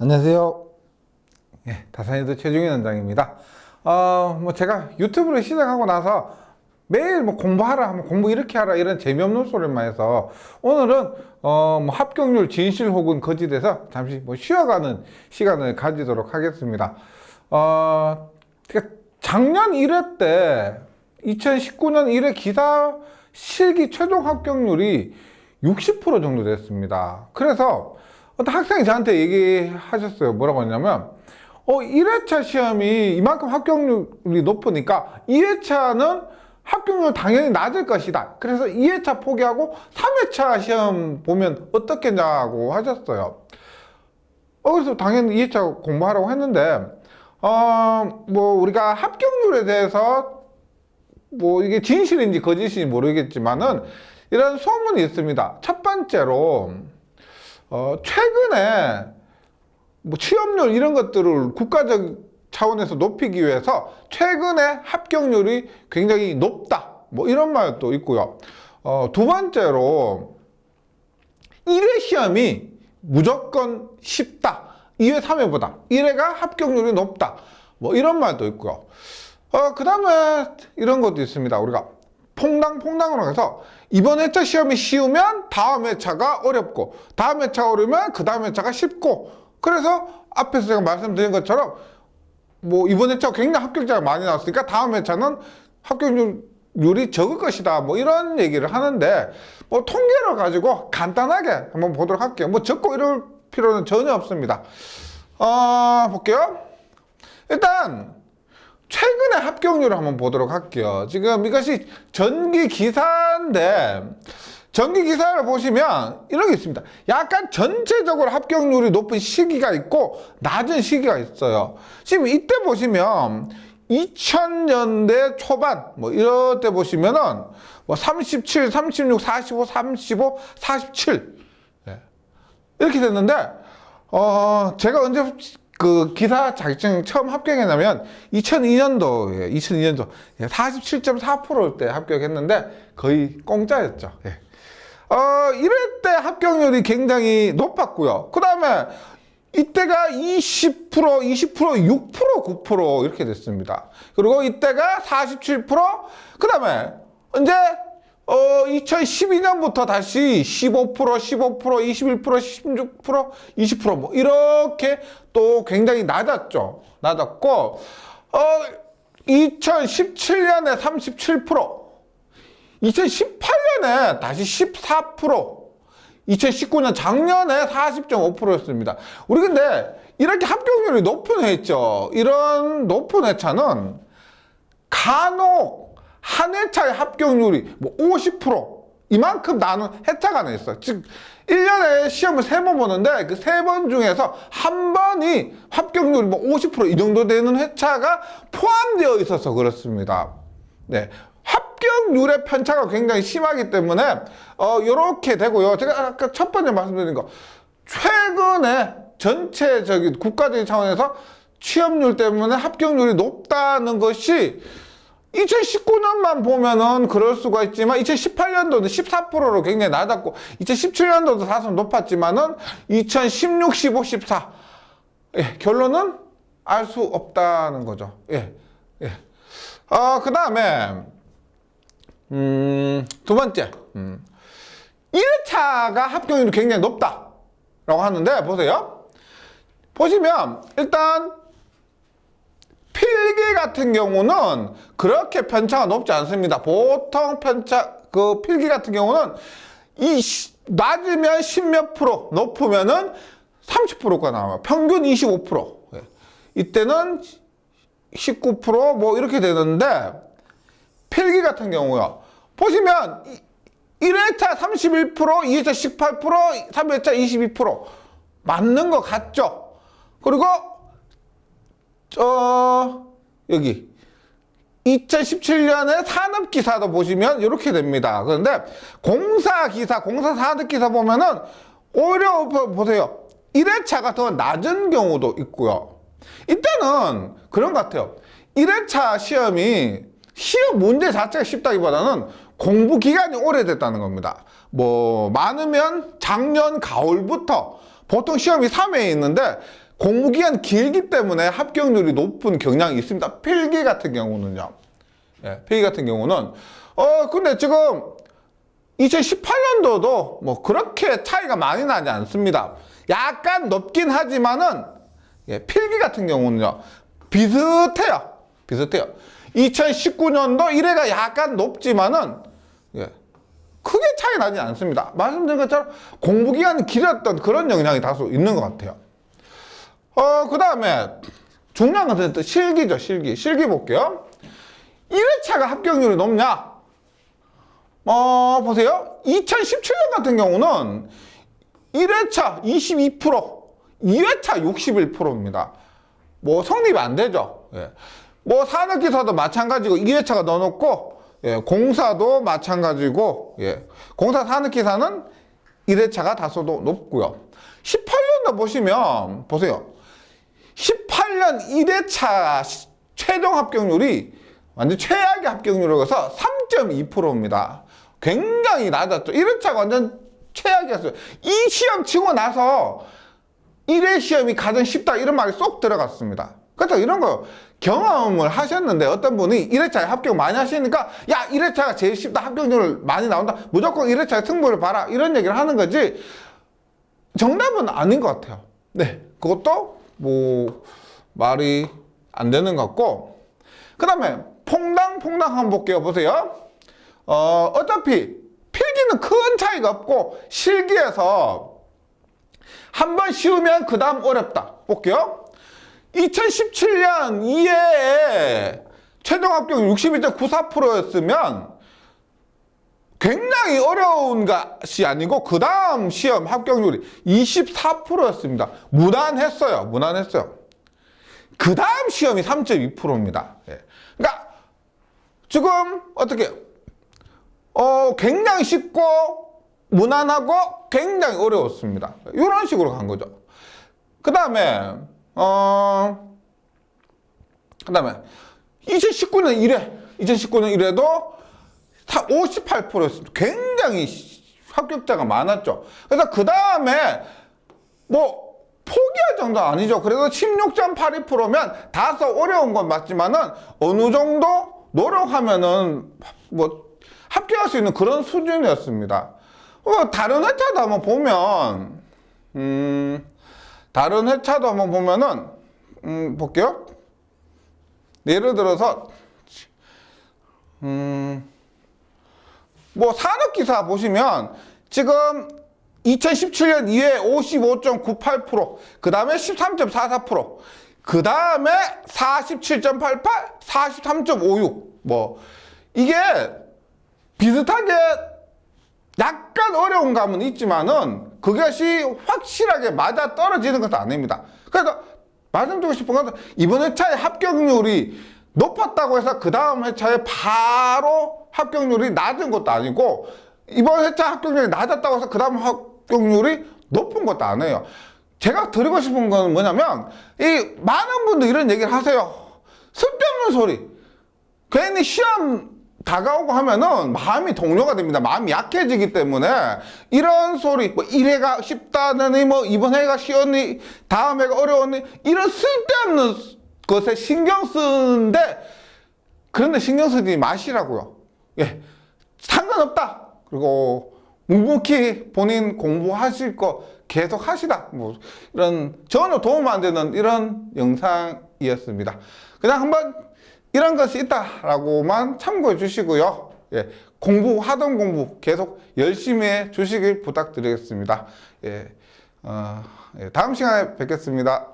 안녕하세요. 예, 다산이도 최중현 원장입니다. 제가 유튜브를 시작하고 나서 매일 공부하라, 공부 이렇게 하라 이런 재미없는 소리만 해서 오늘은 합격률 진실 혹은 거짓에 대해서 잠시 쉬어가는 시간을 가지도록 하겠습니다. 작년 1회 때 2019년 1회 기사 실기 최종 합격률이 60% 정도 됐습니다. 그래서 어떤 학생이 저한테 얘기하셨어요. 뭐라고 했냐면 1회차 시험이 이만큼 합격률이 높으니까 2회차는 합격률 당연히 낮을 것이다. 그래서 2회차 포기하고 3회차 시험 보면 어떻겠냐고 하셨어요. 그래서 당연히 2회차 공부하라고 했는데 우리가 합격률에 대해서 이게 진실인지 거짓인지 모르겠지만은 이런 소문이 있습니다. 첫 번째로 최근에 취업률 이런 것들을 국가적 차원에서 높이기 위해서 최근에 합격률이 굉장히 높다. 이런 말도 있고요. 두 번째로 1회 시험이 무조건 쉽다. 2회, 3회보다 1회가 합격률이 높다. 이런 말도 있고요. 그 다음에 이런 것도 있습니다. 우리가 퐁당퐁당으로 해서 이번 회차 시험이 쉬우면 다음 회차가 어렵고 다음 회차가 어려우면 그 다음 회차가 쉽고 그래서 앞에서 제가 말씀드린 것처럼 이번 회차가 굉장히 합격자가 많이 나왔으니까 다음 회차는 합격률이 적을 것이다 이런 얘기를 하는데 통계를 가지고 간단하게 한번 보도록 할게요. 적고 이럴 필요는 전혀 없습니다. 볼게요. 일단 최근의 합격률을 한번 보도록 할게요. 지금 이것이 전기 기사인데 전기 기사를 보시면 이런 게 있습니다. 약간 전체적으로 합격률이 높은 시기가 있고 낮은 시기가 있어요. 지금 이때 보시면 2000년대 초반 이럴 때 보시면은 37, 36, 45, 35, 47 이렇게 됐는데 제가 언제 그 기사 자격증 처음 합격했냐면 2002년도에 47.4%일 때 합격했는데 거의 공짜였죠. 예. 1회 때 합격률이 굉장히 높았고요. 그 다음에 이때가 20%, 6%, 9% 이렇게 됐습니다. 그리고 이때가 47%, 그 다음에 이제 2012년부터 다시 15%, 15%, 21%, 16%, 20% 이렇게 또 굉장히 낮았죠. 낮았고 2017년에 37%, 2018년에 다시 14%, 2019년 작년에 40.5%였습니다. 우리 근데 이렇게 합격률이 높은 회죠. 이런 높은 회차는 간혹 한 회차의 합격률이 50% 이만큼 나는 회차가 하나 있어요. 즉 1년에 시험을 3번 보는데 그 3번 중에서 한 번이 합격률이 50%이 정도 되는 회차가 포함되어 있어서 그렇습니다. 네. 합격률의 편차가 굉장히 심하기 때문에 이렇게 되고요. 제가 아까 첫 번째 말씀드린 거 최근에 전체적인 국가적인 차원에서 취업률 때문에 합격률이 높다는 것이 2019년만 보면은 그럴 수가 있지만 2018년도는 14%로 굉장히 낮았고 2017년도도 사실 높았지만은 2016, 15, 14 결론은 알 수 없다는 거죠. 그 다음에 두 번째 1회차가 합격률이 굉장히 높다라고 하는데 보시면 일단 필기 같은 경우는 그렇게 편차가 높지 않습니다. 보통 필기 같은 경우는 낮으면 10몇 프로, 높으면은 30%가 나와요. 평균 25%. 이때는 19% 이렇게 되는데 필기 같은 경우요. 보시면 1회차 31%, 2회차 18%, 3회차 22% 맞는 것 같죠? 그리고 여기 2017년에 산업기사도 보시면 이렇게 됩니다. 그런데 공사기사, 공사산업기사 보면은 오히려 보세요. 1회차가 더 낮은 경우도 있고요. 이때는 그런 것 같아요. 1회차 시험이 시험 문제 자체가 쉽다기보다는 공부 기간이 오래됐다는 겁니다. 많으면 작년 가을부터 보통 시험이 3회에 있는데 공부기간 길기 때문에 합격률이 높은 경향이 있습니다. 필기 같은 경우는요. 예, 필기 같은 경우는 근데 지금 2018년도도 뭐 그렇게 차이가 많이 나지 않습니다. 약간 높긴 하지만은 예, 필기 같은 경우는요 비슷해요. 2019년도 1회가 약간 높지만은 예, 크게 차이 나지 않습니다. 말씀드린 것처럼 공부기간이 길었던 그런 영향이 다소 있는 것 같아요. 그 다음에 중요한 것은 또 실기죠. 실기 볼게요. 1회차가 합격률이 높냐? 보세요. 2017년 같은 경우는 1회차 22%, 2회차 61%입니다. 뭐 성립이 안 되죠. 예. 뭐 산업기사도 마찬가지고 2회차가 더 높고, 예. 공사도 마찬가지고, 예. 공사 산업기사는 1회차가 다소도 높고요. 18년도 보시면 보세요. 18년 1회차 최종 합격률이 완전 최악의 합격률로서 3.2%입니다. 굉장히 낮았죠. 1회차가 완전 최악이었어요. 이 시험 치고 나서 1회 시험이 가장 쉽다 이런 말이 쏙 들어갔습니다. 그래서 이런 거 경험을 하셨는데 어떤 분이 1회차에 합격 많이 하시니까 야 1회차가 제일 쉽다 합격률 많이 나온다 무조건 1회차에 승부를 봐라 이런 얘기를 하는 거지 정답은 아닌 것 같아요. 네, 그것도 뭐 말이 안 되는 것 같고 그 다음에 퐁당 한번 볼게요. 보세요. 어차피 필기는 큰 차이가 없고 실기에서 한 번 쉬우면 그 다음 어렵다. 볼게요. 2017년 2회에 최종 합격률 61.94%였으면 굉장히 어려운 것이 아니고 그 다음 시험 합격률이 24%였습니다. 무난했어요. 그 다음 시험이 3.2%입니다. 예. 그러니까 지금 어떻게 굉장히 쉽고 무난하고 굉장히 어려웠습니다. 이런 식으로 간 거죠. 그 다음에 2019년 1회도 58%였습니다. 굉장히 합격자가 많았죠. 그래서 그 다음에 뭐 포기할 정도는 아니죠. 그래도 16.82%면 다소 어려운 건 맞지만은 어느 정도 노력하면은 뭐 합격할 수 있는 그런 수준이었습니다. 다른 회차도 한번 보면 볼게요. 예를 들어서 뭐 산업기사 보시면 지금 2017년 2회 55.98%, 그 다음에 13.44%, 그 다음에 47.88, 43.56. 뭐 이게 비슷하게 약간 어려운 감은 있지만은 그것이 확실하게 맞아 떨어지는 것은 아닙니다. 그래서 말씀드리고 싶은 것은 이번 회차의 합격률이 높았다고 해서 그 다음 회차에 바로 합격률이 낮은 것도 아니고 이번 회차 합격률이 낮았다고 해서 그 다음 합격률이 높은 것도 아니에요. 제가 드리고 싶은 건 뭐냐면 이 많은 분들이 이런 얘기를 하세요. 쓸데없는 소리. 괜히 시험 다가오고 하면은 마음이 동요가 됩니다. 마음이 약해지기 때문에 이런 소리 뭐 1회가 쉽다느니 뭐 이번 회가 쉬웠니 다음 회가 어려웠니 이런 쓸데없는 것에 신경 쓰는데 그런데 신경 쓰지 마시라고요. 예, 상관없다. 그리고 묵묵히 본인 공부하실 거 계속 하시다. 뭐 이런 전혀 도움 안 되는 이런 영상이었습니다. 그냥 한번 이런 것이 있다라고만 참고해 주시고요. 예, 하던 공부 계속 열심히 해 주시길 부탁드리겠습니다. 예, 다음 시간에 뵙겠습니다.